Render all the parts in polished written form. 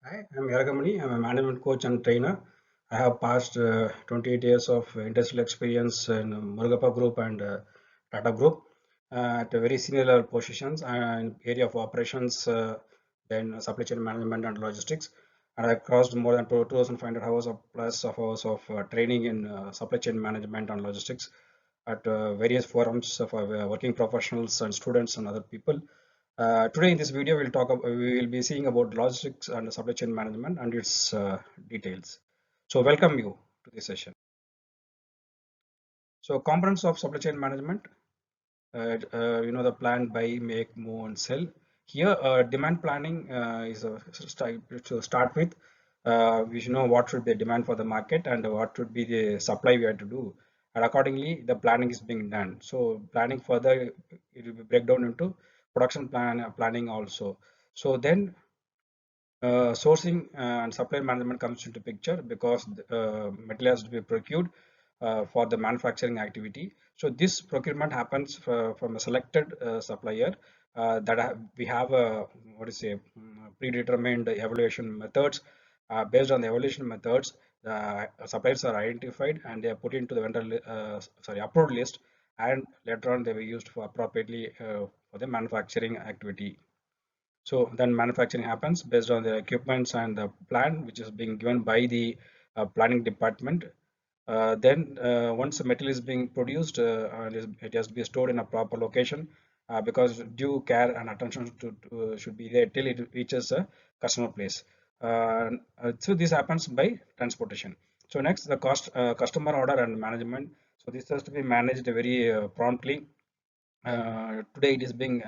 Hi, I'm Yaragamani. I'm a management coach and trainer. I have passed 28 years of industrial experience in Murugappa Group and Tata Group at very senior level positions and area of operations, then supply chain management and logistics. And I crossed more than 2,500 hours of plus of hours of training in supply chain management and logistics at various forums for working professionals and students and other people. Today in this video, we will be seeing about logistics and supply chain management and its details. So welcome you to this session. So components of supply chain management, the plan, buy, make, move, and sell. Here, demand planning is to start with. We should know what should be the demand for the market and what should be the supply we have to do. And accordingly, the planning is being done. So planning further, it will be break down into production planning also. So then sourcing and supply management comes into picture because material has to be procured for the manufacturing activity. So this procurement happens from a selected supplier we have a predetermined evaluation methods. Based on the evaluation methods, the suppliers are identified and they are put into the approved list, and later on they were used for appropriately for the manufacturing activity. So then manufacturing happens based on the equipments and the plan which is being given by the planning department. Then once the material is being produced, it has to be stored in a proper location because due care and attention should be there till it reaches a customer place. So this happens by transportation. So next, the customer order and management. So this has to be managed very promptly. Today it is being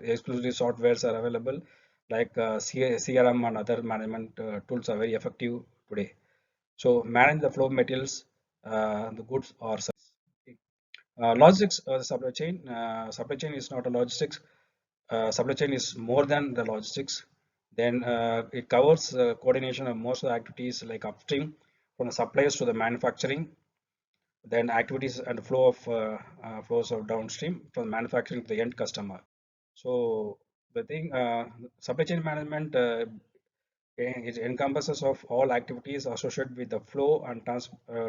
exclusively softwares are available like CRM and other management tools are very effective today. So manage the flow of materials, the goods or services. Logistics, supply chain. Supply chain is not a logistics. Supply chain is more than the logistics. Then it covers coordination of most of the activities like upstream from the suppliers to the manufacturing, then activities and flow of flows of downstream from manufacturing to the end customer. So the thing, supply chain management, it encompasses of all activities associated with the flow and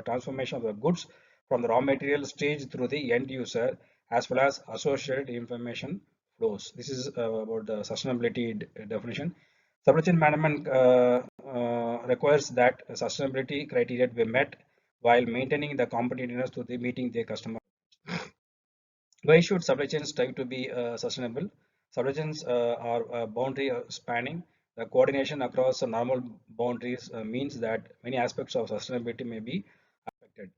transformation of the goods from the raw material stage through the end user, as well as associated information flows. This is about the sustainability definition. Supply chain management requires that sustainability criteria be met while maintaining the competitiveness to the meeting their customer. Why should supply chains strive to be sustainable? Supply chains are boundary spanning. The coordination across the normal boundaries means that many aspects of sustainability may be affected.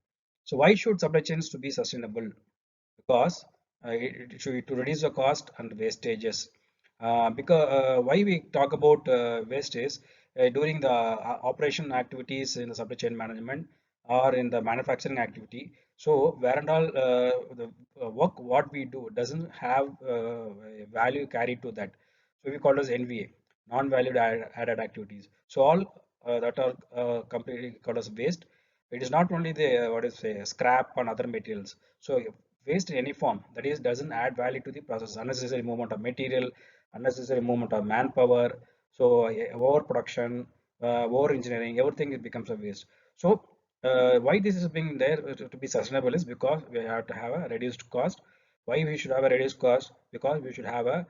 So why should supply chains to be sustainable? Because it should to reduce the cost and wastages. Because why we talk about wastage during the operation activities in the supply chain management or in the manufacturing activity. So where and all the work what we do doesn't have value carried to that. So we call it as NVA, non-valued added activities. So all that are completely called as waste. It is not only the what is say scrap and other materials. So waste in any form that is doesn't add value to the process. Unnecessary movement of material, unnecessary movement of manpower. So overproduction, over engineering, everything it becomes a waste. So why this is being there to be sustainable is because we have to have a reduced cost. Why we should have a reduced cost? Because we should have a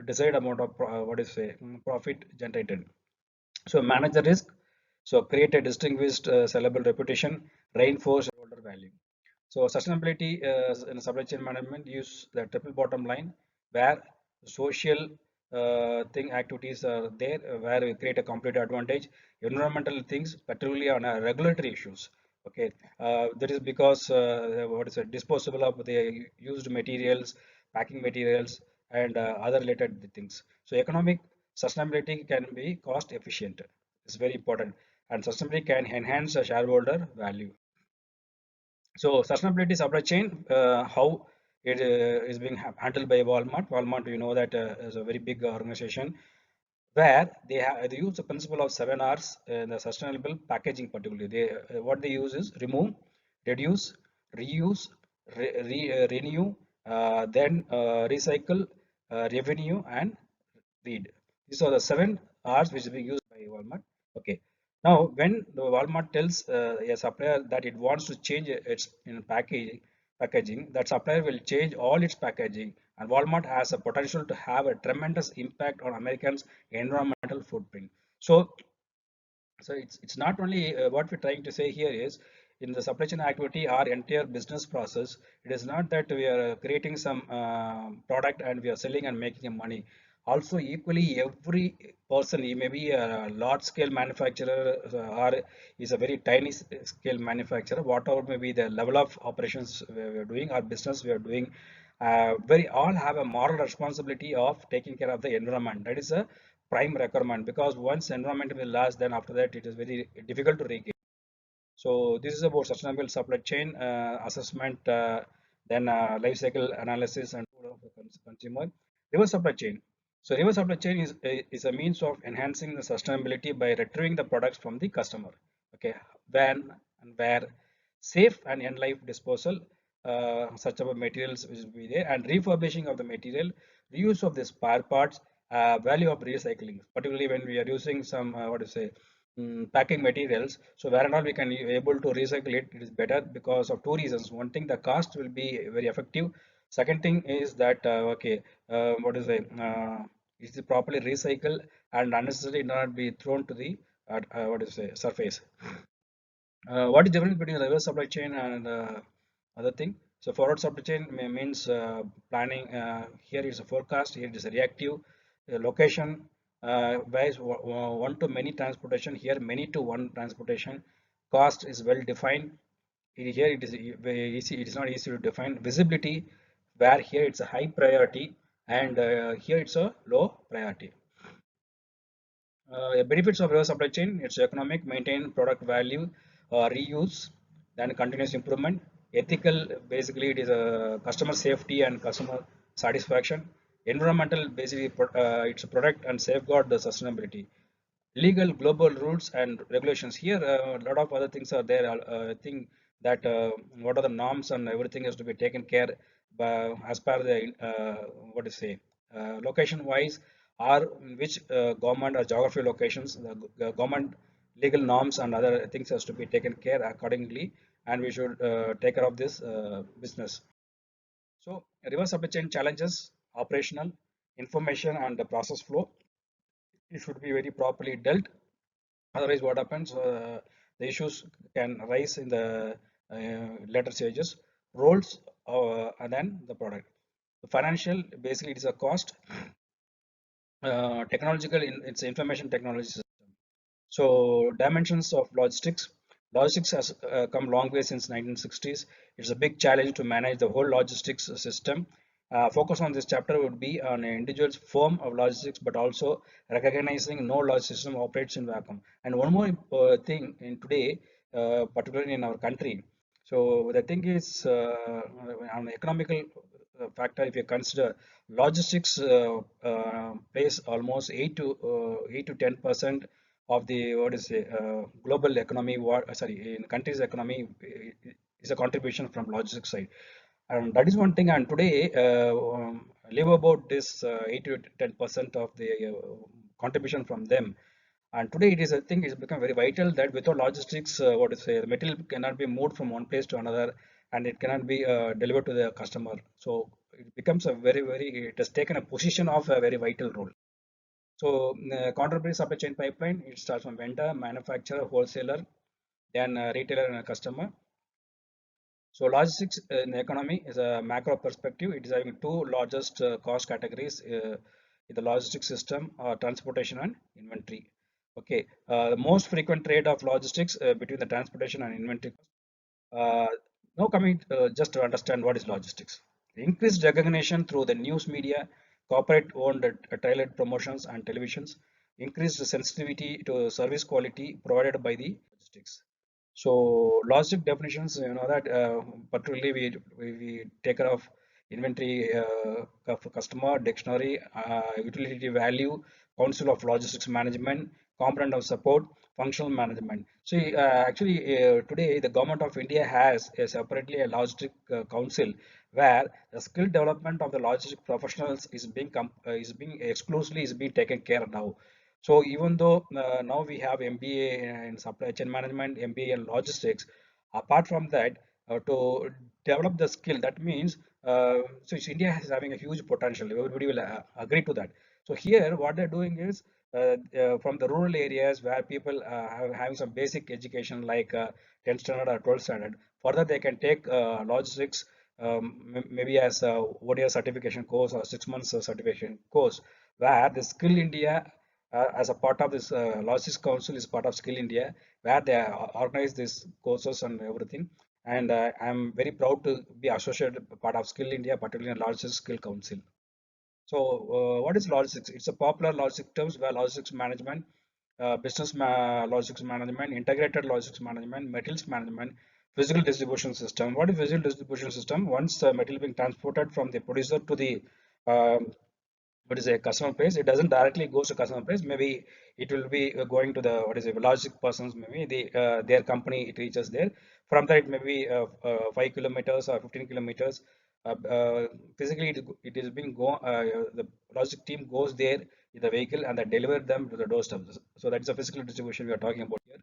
desired amount of profit generated. So manage the risk. So create a distinguished sellable reputation, reinforce shareholder value. So sustainability in supply chain management use the triple bottom line where social thing activities are there where we create a competitive advantage. Environmental things, particularly on regulatory issues. Okay, that is because disposable of the used materials, packing materials, and other related things. So economic sustainability can be cost efficient. It's very important, and sustainability can enhance the shareholder value. So sustainability supply chain, how it is being handled by Walmart. Walmart, you know that is a very big organization where they use the principle of 7 R's in the sustainable packaging. Particularly, what they use is remove, reduce, reuse, renew, then recycle, revenue, and read. These are the 7 R's which is being used by by Walmart. Okay. Now, when the Walmart tells a supplier that it wants to change its packaging, that supplier will change all its packaging, and Walmart has a potential to have a tremendous impact on Americans' environmental footprint. So it's not only what we're trying to say here is in the supply chain activity, our entire business process. It is not that we are creating some product and we are selling and making a money. Also, equally, every person, he may be a large scale manufacturer or is a very tiny scale manufacturer, whatever may be the level of operations we are doing, our business we are doing. Very all have a moral responsibility of taking care of the environment. That is a prime requirement, because once environment will last, then after that it is very difficult to regain. So this is about sustainable supply chain assessment, then life cycle analysis and of the consumer. Reverse supply chain. So reverse supply chain is a means of enhancing the sustainability by retrieving the products from the customer. Okay, when and where safe and end life disposal, such of materials will be there, and refurbishing of the material, reuse of the spare parts, value of recycling, particularly when we are using some what to say packing materials. So where and all we can able to recycle it, it is better because of two reasons. One thing, the cost will be very effective. Second thing is that okay, what is it? Is it properly recycled and unnecessarily not be thrown to the what is it, surface. What is the difference between reverse supply chain and other thing? So forward supply chain means planning. Here is a forecast. Here is a reactive location. Wise one to many transportation. Here many to one transportation. Cost is well defined. Here it is very easy. It is not easy to define. Visibility, where here it's a high priority, and here it's a low priority. Benefits of reverse supply chain: it's economic, maintain product value, reuse, then continuous improvement. Ethical, basically it is a customer safety and customer satisfaction. Environmental, basically it's a product and safeguard the sustainability. Legal, global rules and regulations. Here a lot of other things are there. I think that what are the norms and everything has to be taken care by, as per the what to say, location wise, or which government or geography locations, the government legal norms and other things has to be taken care accordingly, and we should take care of this business. So reverse supply chain challenges: operational, information and the process flow. It should be very properly dealt. Otherwise, what happens? The issues can rise in the later stages. Roles and then the product. The financial, basically, it is a cost. Technological, it's information technology system. So dimensions of logistics. Logistics has come long way since 1960s. It's a big challenge to manage the whole logistics system. Focus on this chapter would be on an individual's form of logistics, but also recognizing no logistics system operates in vacuum. And one more thing in today, particularly in our country. So the thing is, on economical factor, if you consider logistics plays almost 8 to 10% of the what is it, global economy. What sorry, in country's economy is a contribution from logistics side, and that is one thing. And today, live about this 8 to 10% of the contribution from them. And today it is, I think, it's become very vital that without logistics, what to say, the material cannot be moved from one place to another, and it cannot be delivered to the customer. So it becomes a it has taken a position of a very vital role. So counterparty supply chain pipeline, it starts from vendor, manufacturer, wholesaler, then retailer and a customer. So logistics in the economy is a macro perspective. It is having two largest cost categories in the logistics system: transportation and inventory. Okay, the most frequent trade of logistics between the transportation and inventory. Uh, Now coming just to understand what is logistics. Increased recognition through the news media, corporate-owned tailored promotions and televisions, increased sensitivity to service quality provided by the logistics. So logistic definitions, you know that particularly we take care of inventory, customer, dictionary, utility value, council of logistics management, component of support, functional management. So actually today the government of India has a separately a logistic council where the skill development of the logistic professionals is being exclusively is being taken care now. So even though now we have MBA in supply chain management, MBA in logistics, apart from that, to develop the skill, that means India is having a huge potential. Everybody will agree to that. So here, what they're doing is from the rural areas where people have having some basic education like 10th standard or 12th standard. Further, they can take logistics maybe as a 1 year certification course or 6 months certification course, where the Skill India as a part of this Logistics Council is part of Skill India, where they organize these courses and everything. And I'm very proud to be associated part of Skill India, particularly in Logistics Skill Council. So, what is logistics? It's a popular logistics terms where logistics management, logistics management, integrated logistics management, materials management, physical distribution system. What is physical distribution system? Once the material being transported from the producer to the um, what is a customer place, it doesn't directly goes to customer place. Maybe it will be going to the what is a logistic persons, maybe their company, it reaches there. From there it may be 5 kilometers or 15 kilometers. Physically it is being go the logistic team goes there in the vehicle and they deliver them to the doorstep. So that's the physical distribution we are talking about here.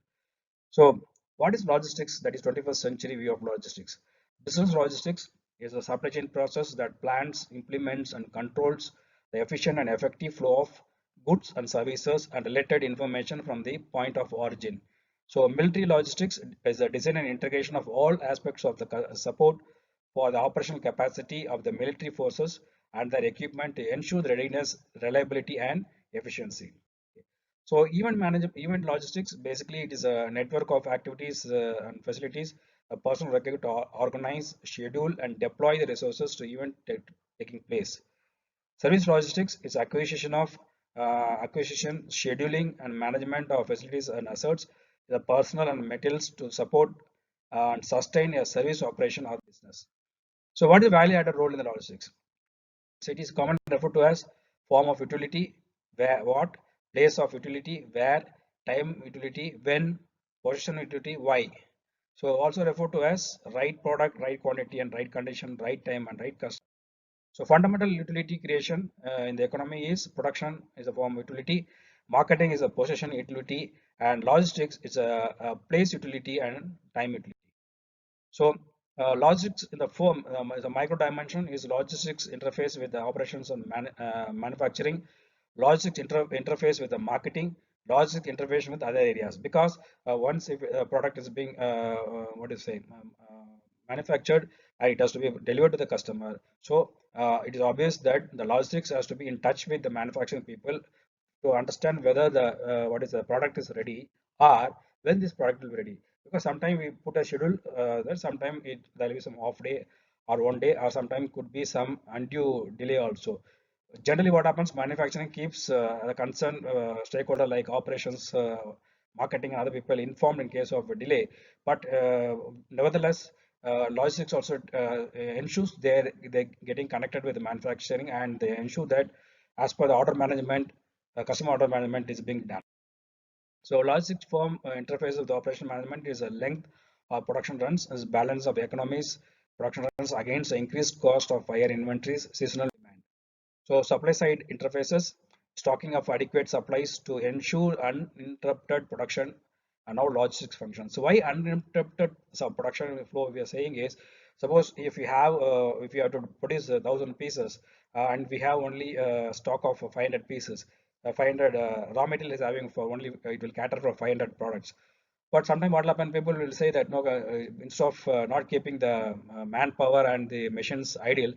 So, what is logistics? That is 21st century view of logistics. Business logistics is a supply chain process that plans, implements, and controls the efficient and effective flow of goods and services and related information from the point of origin. So, military logistics is the design and integration of all aspects of the support for the operational capacity of the military forces and their equipment to ensure the readiness, reliability, and efficiency. So event logistics, basically it is a network of activities and facilities a person required to organize, schedule, and deploy the resources to taking place. Service logistics is acquisition, scheduling, and management of facilities and assets, the personnel and materials to support and sustain a service operation or business. So, what is the value added role in the logistics? So it is commonly referred to as form of utility, where what, place of utility, where, time utility, when, position utility, why. So also referred to as right product, right quantity, and right condition, right time, and right customer. So fundamental utility creation in the economy is production is a form of utility, marketing is a possession utility, and logistics is a place utility and time utility. So logistics in the form as a micro dimension is logistics interface with the operations and manufacturing, logistics interface with the marketing, logistics interface with other areas. Because once if a product is being what do you say manufactured, it has to be delivered to the customer. So it is obvious that the logistics has to be in touch with the manufacturing people to understand whether the what is the product is ready or when this product will be ready. Because sometimes we put a schedule that sometimes it there will be some off day or 1 day, or sometimes could be some undue delay also. Generally what happens, manufacturing keeps the concerned stakeholder like operations, marketing, and other people informed in case of a delay. But nevertheless, logistics also ensures they getting connected with the manufacturing, and they ensure that as per the order management, customer order management is being done. So logistics firm interface with the operation management is a length of production runs as balance of economies production runs against the increased cost of higher inventories, seasonal demand. So supply side interfaces, stocking of adequate supplies to ensure uninterrupted production and how logistics function. So why uninterrupted production flow we are saying is, suppose if you have to produce 1,000 pieces and we have only stock of 500 pieces, 500 raw material is having for only it will cater for 500 products. But sometimes what will happen, people will say that no, instead of not keeping the manpower and the machines idle,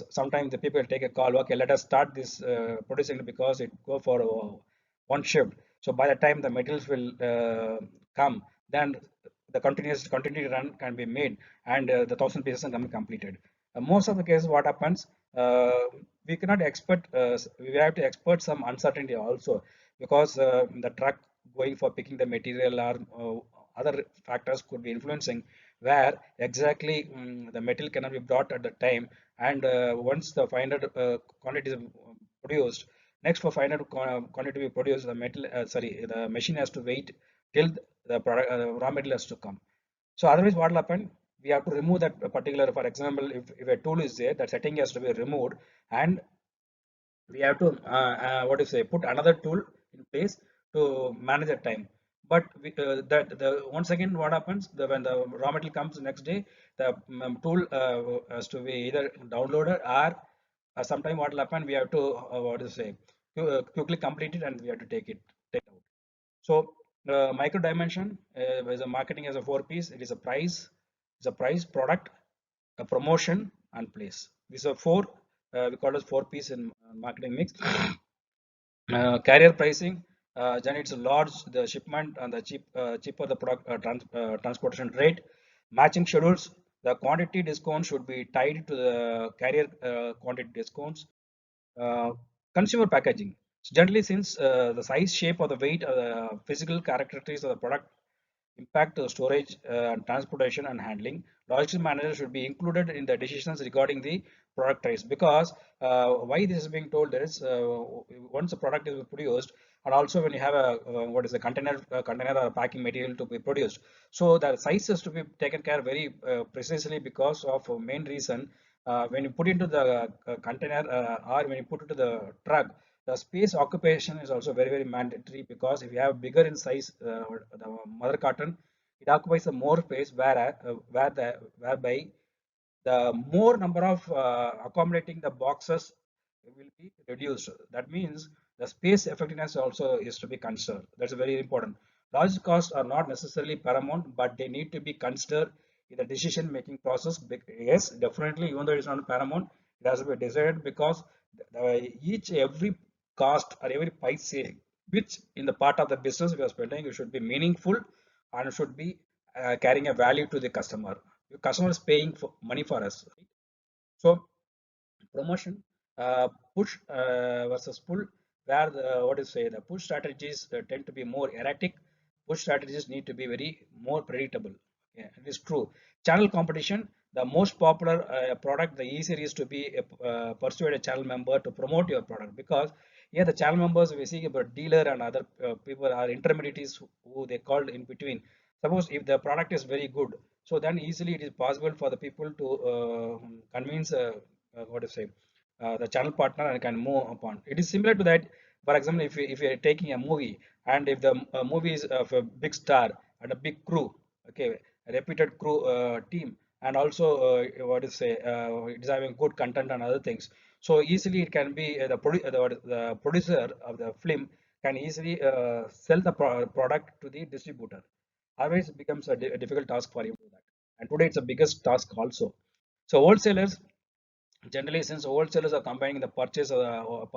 sometimes the people take a call, okay, let us start this producing because it go for one shift. So by the time the materials will come, then the continuity run can be made, and the 1,000 pieces can be completed. Most of the cases, what happens, we cannot expect, we have to expect some uncertainty also, because the truck going for picking the material or other factors could be influencing where exactly the material cannot be brought at the time. And once the 500 quantity is produced, next for 500 quantity to be produced, the metal the machine has to wait till the product raw material has to come. So otherwise what will happen, we have to remove that particular, for example, if a tool is there, that setting has to be removed, and we have to what to say put another tool place to manage the time. But that the once again what happens when the raw material comes the next day, the tool has to be either downloaded or sometime what will happen, we have to what to say, quickly complete it and we have to take out. So micro dimension is a marketing as a four piece. It is a price, it's a price, product, a promotion, and place. These are four. We call it four piece in marketing mix. Carrier pricing. Then it's large the shipment and the cheaper the product transportation rate. Matching schedules. The quantity discount should be tied to the carrier quantity discounts. uh, Consumer packaging. So generally, since the size, shape, or the weight, or the physical characteristics of the product impact the storage, transportation, and handling, logistics manager should be included in the decisions regarding the product price. Because why this is being told, there is once a product is produced, and also when you have a what is a container or packing material to be produced, so the size has to be taken care very precisely, because of a main reason. When you put into the container or when you put into the truck, the space occupation is also very mandatory, because if you have bigger in size the mother carton, it occupies the more space, whereby the more number of accommodating the boxes will be reduced. That means the space effectiveness also is to be considered. That's very important. Large costs are not necessarily paramount, but they need to be considered in the decision making process. Yes, definitely, even though it's not paramount, it has to be decided, because each every cost or every price which in the part of the business we are spending, it should be meaningful and should be carrying a value to the customer. The customer is paying for money for us, right? So promotion, push versus pull, where the what is say the push strategies tend to be more erratic. Push strategies need to be very more predictable. Yeah, it is true. Channel competition, the most popular product, the easier is to be persuade a channel member to promote your product, because here the channel members we see about dealer and other people are intermediaries who they called in between. Suppose if the product is very good, so then easily it is possible for the people to convince what to say the channel partner and can move upon. It is similar to that. For example, if you are taking a movie, and if the movie is of a big star and a big crew, okay, a reputed crew team, and also what is say it is having good content and other things, so easily it can be the producer of the film can easily sell the product to the distributor. Otherwise it becomes a difficult task for him to do that, and today it's the biggest task also. So wholesalers, generally, since wholesalers are combining the purchase of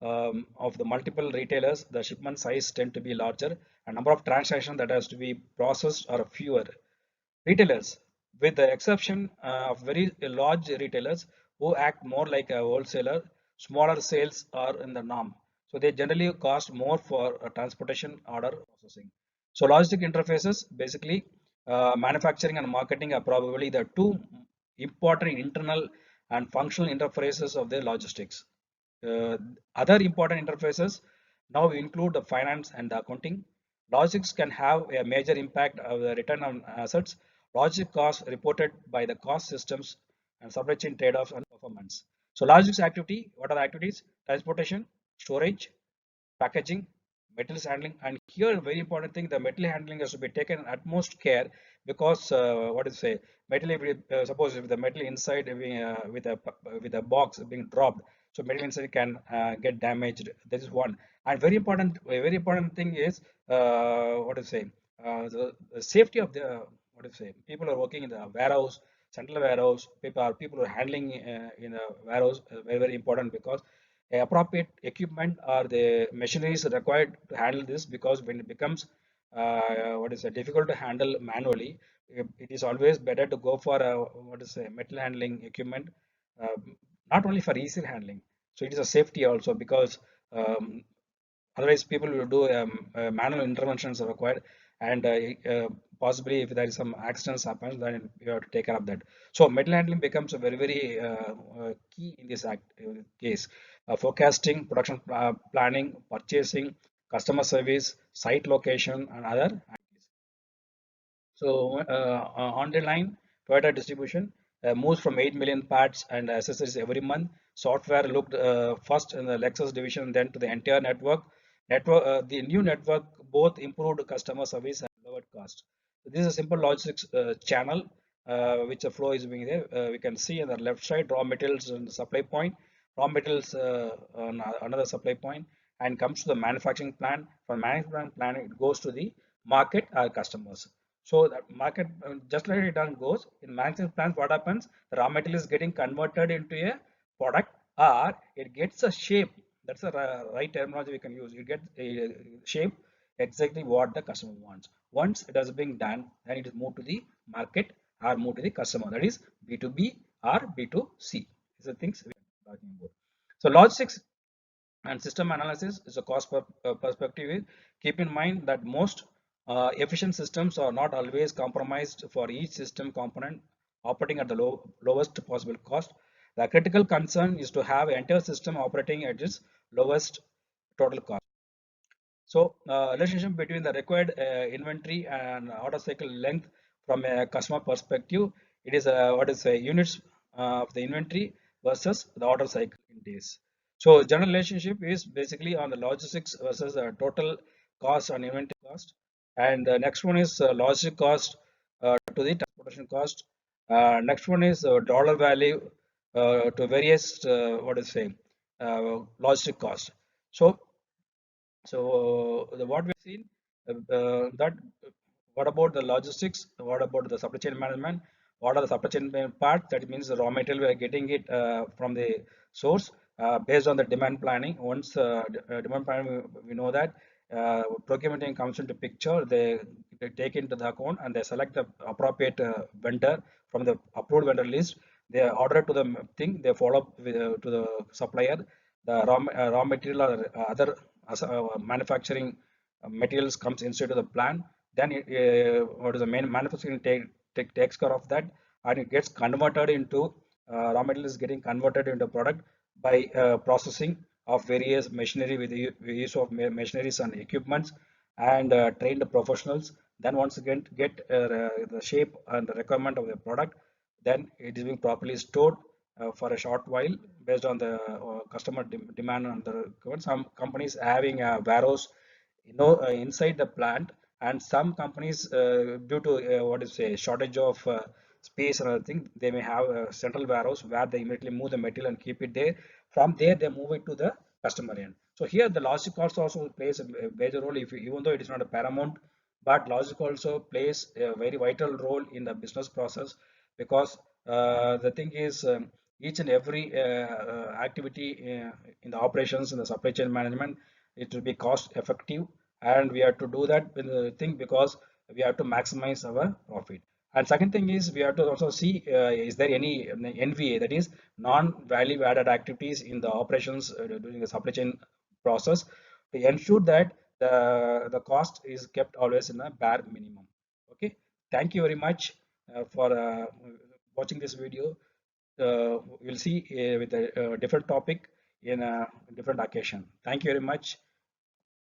the multiple retailers, the shipment size tend to be larger, and number of transactions that has to be processed are fewer. Retailers, with the exception of very large retailers who act more like a wholesaler, smaller sales are in the norm. So they generally cost more for transportation order processing. So logistic interfaces, basically manufacturing and marketing are probably the two important internal and functional interfaces of the logistics. Uh, Other important interfaces now include the finance and the accounting. Logistics can have a major impact of the return on assets. Logistic costs reported by the cost systems and supply chain trade-offs and performance. So logistics activity, what are the activities? Transportation, storage, packaging, metals handling, and here a very important thing, the metal handling has to be taken utmost care, because what is say metal, if suppose if the metal inside being, with a box being dropped, so metal inside can get damaged. This is one. And very important thing is what to say the safety of the what to say people are working in the warehouse, central warehouse, people are handling in the warehouse, very important, because appropriate equipment or the machineries required to handle this, because when it becomes what is difficult to handle manually, it is always better to go for what is metal handling equipment, uh, not only for easy handling, so it is a safety also, because um, otherwise people will do manual interventions are required, and possibly if there is some accidents happens, then you have to take care of that. So metal handling becomes a very key in this case. Forecasting, production planning, purchasing, customer service, site location, and other. So on the line, Toyota distribution moves from 8 million parts and accessories every month. Software looked first in the Lexus division, then to the entire network. The new network both improved customer service and lowered cost. So this is a simple logistics channel which the flow is being there. We can see on the left side raw materials on the supply point, raw materials on another supply point, and comes to the manufacturing plant. From manufacturing plant, it goes to the market or customers. So that market, just like it done goes in manufacturing plant, what happens? The raw material is getting converted into a product, or it gets a shape. That's the right terminology we can use. You get a shape exactly what the customer wants. Once it has been done, then it is moved to the market or moved to the customer. That is B2B or B2C. These are things we are talking about. So logistics and system analysis is a cost perspective. Keep in mind that most efficient systems are not always compromised for each system component operating at the lowest possible cost. The critical concern is to have entire system operating at its lowest total cost. So, relationship between the required inventory and order cycle length from a customer perspective, it is what is units of the inventory versus the order cycle in days. So, general relationship is basically on the logistics versus total cost on inventory cost, and the next one is logistic cost to the transportation cost. Next one is dollar value to various what is say logistic cost. So what we've seen that what about the logistics? What about the supply chain management? What are the supply chain part? That means the raw material we are getting it from the source based on the demand planning. Once demand planning, we know that procurement team comes into picture. They take into the account and they select the appropriate vendor from the approved vendor list. They order to the thing. They follow up with, to the supplier. The raw material or other manufacturing materials comes inside of the plant. Then what is the main manufacturing takes care of that, and it gets converted into raw material is getting converted into product by processing of various machinery with the use of machineries and equipments and trained professionals. Then once again get the shape and the requirement of the product, then it is being properly stored for a short while based on the customer demand and the requirement. Some companies having a warehouse, inside the plant, and some companies due to what is a shortage of space and other thing, they may have a central warehouse where they immediately move the material and keep it there. From there, they move it to the customer end. So here, the logistic cost also plays a major role. If even though it is not a paramount, but logic also plays a very vital role in the business process, because the thing is each and every activity in the operations in the supply chain management, it will be cost effective, and we have to do that with the thing because we have to maximize our profit. And second thing is we have to also see is there any NVA, that is non-value added activities in the operations during the supply chain process, to ensure that the cost is kept always in a bare minimum. Okay, thank you very much for watching this video. We'll see with a different topic in a different occasion. Thank you very much.